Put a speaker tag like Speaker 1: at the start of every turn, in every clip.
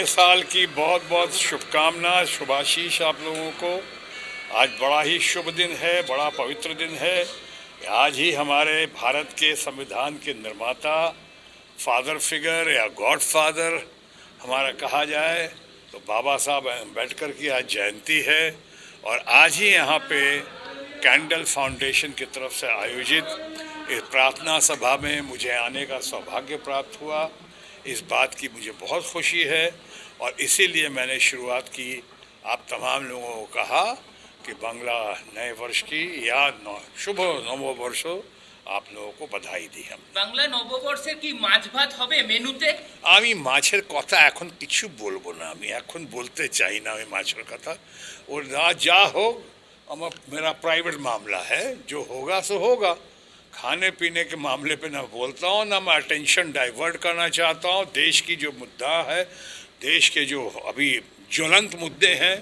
Speaker 1: नए साल की बहुत बहुत शुभकामना, शुभाशीष आप लोगों को। आज बड़ा ही शुभ दिन है, बड़ा पवित्र दिन है। आज ही हमारे भारत के संविधान के निर्माता, फादर फिगर या गॉड फादर हमारा कहा जाए तो बाबा साहब अम्बेडकर की आज जयंती है। और आज ही यहाँ पे कैंडल फाउंडेशन की तरफ से आयोजित इस प्रार्थना सभा में मुझे आने का सौभाग्य प्राप्त हुआ। इस बात की मुझे बहुत खुशी है और इसीलिए मैंने शुरुआत की, आप तमाम लोगों को कहा कि बांग्ला नए वर्ष की या शुभ नववर्ष आप लोगों को बधाई दी। हम
Speaker 2: বাংলা নববর্ষে কি মাছ ভাত হবে মেনুতে?
Speaker 1: আমি মাছের কথা এখন কিছু বলবো না, আমি এখন বলতে চাই না আমি মাছের কথা। और जा हो मेरा प्राइवेट मामला है, जो होगा सो होगा। खाने पीने के मामले पे ना बोलता हूँ, ना मैं अटेंशन डाइवर्ट करना चाहता हूँ। देश की जो मुद्दा है, देश के जो अभी ज्वलंत मुद्दे हैं,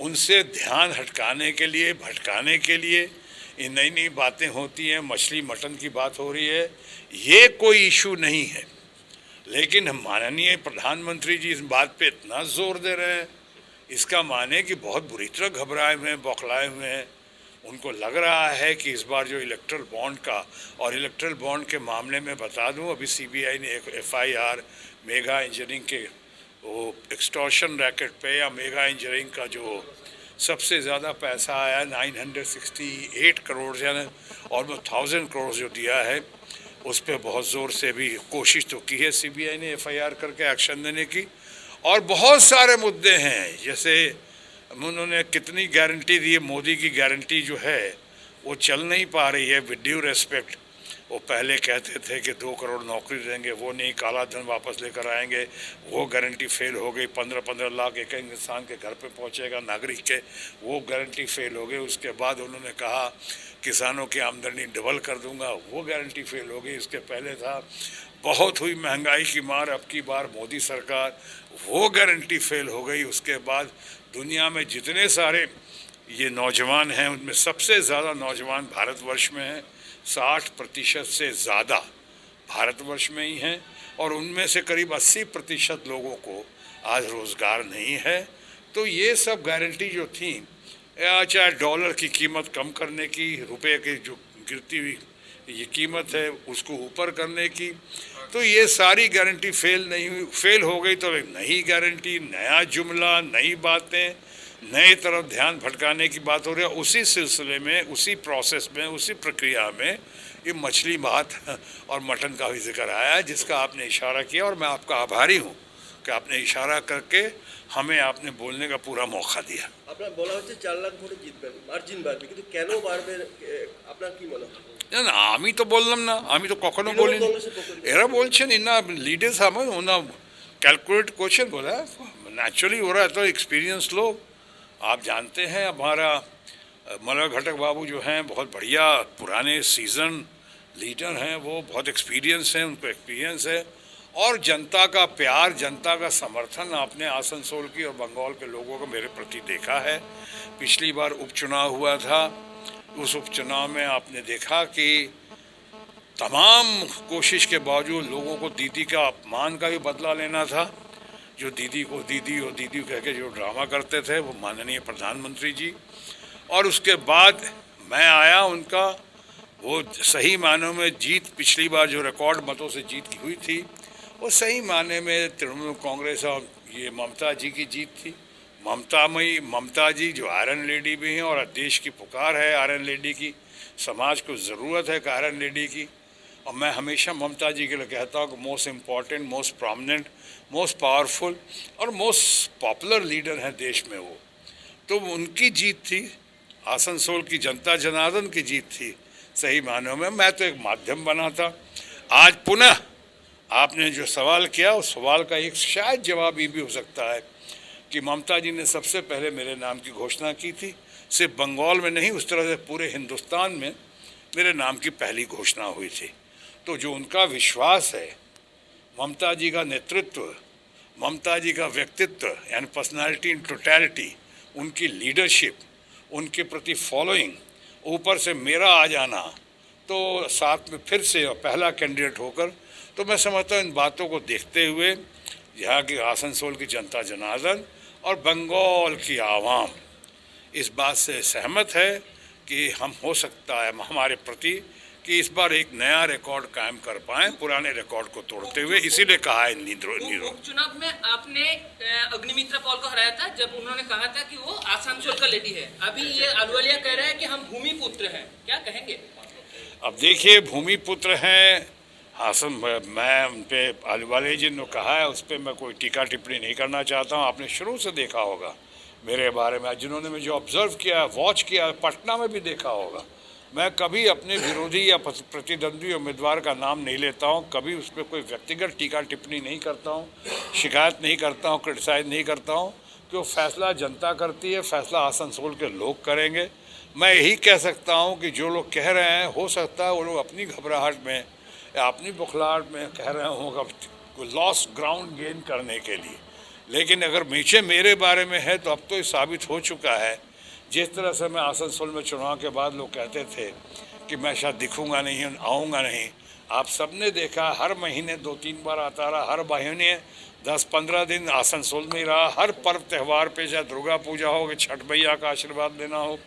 Speaker 1: उनसे ध्यान हटकाने के लिए, भटकाने के लिए ये नई नई बातें होती हैं। मछली मटन की बात हो रही है, ये कोई इशू नहीं है। लेकिन हम माननीय प्रधानमंत्री जी इस बात पे इतना जोर दे रहे हैं, इसका माने कि बहुत बुरी तरह घबराए हुए हैं, बौखलाए हुए हैं। उनको लग रहा है कि इस बार जो इलेक्ट्रल बॉन्ड का, और इलेक्ट्रल बॉन्ड के मामले में बता दूं, अभी सीबीआई ने एक एफआईआर मेगा इंजीनियरिंग के वो एक्सटॉर्शन रैकेट पे या मेगा इंजीनियरिंग का जो सबसे ज़्यादा पैसा आया 968 करोड़ यानी ऑलमोस्ट 1000 करोड़ जो दिया है, उस पर बहुत ज़ोर से भी कोशिश तो की है सीबीआई ने एफआईआर करके एक्शन देने की। और बहुत सारे मुद्दे हैं, जैसे उन्होंने कितनी गारंटी दी है, मोदी की गारंटी जो है वो चल नहीं पा रही है। विद ड्यू रेस्पेक्ट, वो पहले कहते थे कि 2 करोड़ नौकरी देंगे, वो नहीं, काला धन वापस लेकर आएंगे, वो गारंटी फेल हो गई। 15-15 लाख एक इंसान के घर पे पहुंचेगा नागरिक के, वो गारंटी फेल हो गई। उसके बाद उन्होंने कहा किसानों की आमदनी डबल कर दूंगा, वो गारंटी फेल हो गई। उसके पहले था बहुत हुई महंगाई की मार, अब की बार मोदी सरकार, वो गारंटी फेल हो गई। उसके बाद दुनिया में जितने सारे ये नौजवान हैं, उनमें सबसे ज़्यादा नौजवान भारतवर्ष में हैं, 60% से ज़्यादा भारतवर्ष में ही हैं। और उनमें से करीब 80% लोगों को आज रोज़गार नहीं है। तो ये सब गारंटी जो थी, या चाहे डॉलर की कीमत कम करने की, रुपए की जो गिरती हुई ये कीमत है उसको ऊपर करने की, तो ये सारी गारंटी फेल नहीं हुई। फेल हो गई तो एक नई गारंटी, नया जुमला, नई बातें, नए तरफ ध्यान भटकाने की बात हो रही है। उसी सिलसिले में, उसी प्रोसेस में, उसी प्रक्रिया में ये मछली भात और मटन का भी जिक्र आया है, जिसका आपने इशारा किया। और मैं आपका आभारी हूँ कि आपने इशारा करके हमें आपने बोलने का पूरा मौका दिया।
Speaker 3: আপনার বলা হচ্ছে 4 লাখ ভোটে জিতবেন, মার্জিন বাড়বে, কিন্তু কেন বাড়বে আপনার কি মনে হয়?
Speaker 1: না, আমি তো বললাম না, আমি তো কখনো বলিনি। এরা বলছেন না লিডার্স আমার ওনা कैलकुलेट क्वेश्चन बोला। नेचुरली हो रहा है, तो एक्सपीरियंस लोग, आप जानते हैं हमारा मलय घटक बाबू जो हैं, बहुत बढ़िया पुराने सीजन लीडर हैं, वो बहुत एक्सपीरियंस हैं, उनको एक्सपीरियंस है। और जनता का प्यार, जनता का समर्थन आपने आसनसोल की और बंगाल के लोगों को मेरे प्रति देखा है। पिछली बार उपचुनाव हुआ था, उस उपचुनाव में आपने देखा कि तमाम कोशिश के बावजूद लोगों को दीदी का अपमान का भी बदला लेना था। जो दीदी को दीदी और दीदी कह के जो ड्रामा करते थे वो माननीय प्रधानमंत्री जी। और उसके बाद मैं आया, उनका वो सही मानों में जीत, पिछली बार जो रिकॉर्ड मतों से जीत हुई थी, वो सही माने में तृणमूल कांग्रेस और ये ममता जी की जीत थी। ममता जी जो आयरन लेडी भी हैं, और देश की पुकार है आयरन लेडी की, समाज को ज़रूरत है आयरन लेडी की। और मैं हमेशा ममता जी के लिए कहता हूँ कि most important, most prominent, most powerful और मोस्ट पॉपुलर लीडर हैं देश में वो। तो उनकी जीत थी, आसनसोल की जनता जनार्दन की जीत थी सही मानों में। मैं तो एक माध्यम बना था। आज पुनः आपने जो सवाल किया, उस सवाल का एक शायद जवाब ये भी हो सकता है कि ममता जी ने सबसे पहले मेरे नाम की घोषणा की थी। सिर्फ बंगाल में नहीं, उस तरह से पूरे हिंदुस्तान में मेरे नाम की पहली घोषणा हुई थी। तो जो उनका विश्वास है, ममता जी का नेतृत्व, ममता जी का व्यक्तित्व यानी पर्सनालिटी इन टोटलिटी, उनकी लीडरशिप, उनके प्रति फॉलोइंग, ऊपर से मेरा आ जाना, तो साथ में फिर से पहला कैंडिडेट होकर, तो मैं समझता हूँ इन बातों को देखते हुए यहाँ की आसनसोल की जनता जनार्दन और बंगाल की आवाम इस बात से सहमत है कि हम हो सकता है हमारे प्रति कि इस बार एक नया रिकॉर्ड कायम कर पाएं पुराने रिकॉर्ड को तोड़ते हुए, इसीलिए कहा है नीरो।
Speaker 2: उपचुनाव में आपने अग्निमित्रा पॉल को हराया था जब उन्होंने कहा था कि वो आसनसोल का लेडी है। अभी ये अहलुवालिया कह रहा है कि हम भूमिपुत्र हैं, क्या कहेंगे?
Speaker 1: अब देखिए, भूमिपुत्र हैं मैं उन पे अहलुवालिया जी ने कहा है, उस पर मैं कोई टीका टिप्पणी नहीं करना चाहता हूँ। आपने शुरू से देखा होगा मेरे बारे में, जिन्होंने मुझे ऑब्जर्व किया, वॉच किया, पटना में भी देखा होगा, मैं कभी अपने विरोधी या प्रतिद्वंदी उम्मीदवार का नाम नहीं लेता हूं, कभी उस पर कोई व्यक्तिगत टीका टिप्पणी नहीं करता हूं, शिकायत नहीं करता हूं, क्रिटिसाइज नहीं करता हूं, कि वो फैसला जनता करती है, फैसला आसनसोल के लोग करेंगे। मैं यही कह सकता हूं कि जो लोग कह रहे हैं, हो सकता है वो लोग अपनी घबराहट में या अपनी बुखलाहट में कह रहे हों लॉस ग्राउंड गेन करने के लिए, लेकिन अगर नीचे मेरे बारे में है तो अब तो ये साबित हो चुका है। जिस तरह से मैं आसनसोल में चुनाव के बाद लोग कहते थे कि मैं शायद दिखूंगा नहीं, आऊँगा नहीं, आप सबने देखा हर महीने 2-3 बार आता रहा, हर महीने 10-15 दिन आसनसोल में ही रहा, हर पर्व त्यौहार पे, चाहे दुर्गा पूजा हो कि छठ मैया का आशीर्वाद लेना हो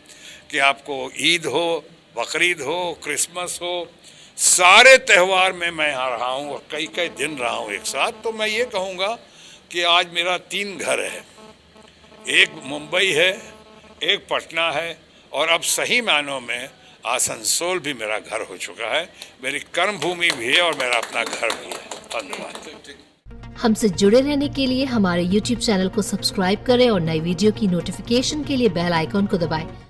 Speaker 1: कि आपको ईद हो, बकरीद हो, क्रिसमस हो, सारे त्यौहार में मैं यहाँ रहा हूँ और कई कई दिन रहा हूँ एक साथ। तो मैं ये कहूँगा कि आज मेरा 3 घर है, एक मुंबई है, एक पटना है और अब सही मायनों में आसनसोल भी मेरा घर हो चुका है, मेरी कर्म भूमि भी है और मेरा अपना घर भी है। धन्यवाद।
Speaker 4: हमसे जुड़े रहने के लिए हमारे YouTube चैनल को सब्सक्राइब करें और नई वीडियो की नोटिफिकेशन के लिए बेल आइकॉन को दबाएं।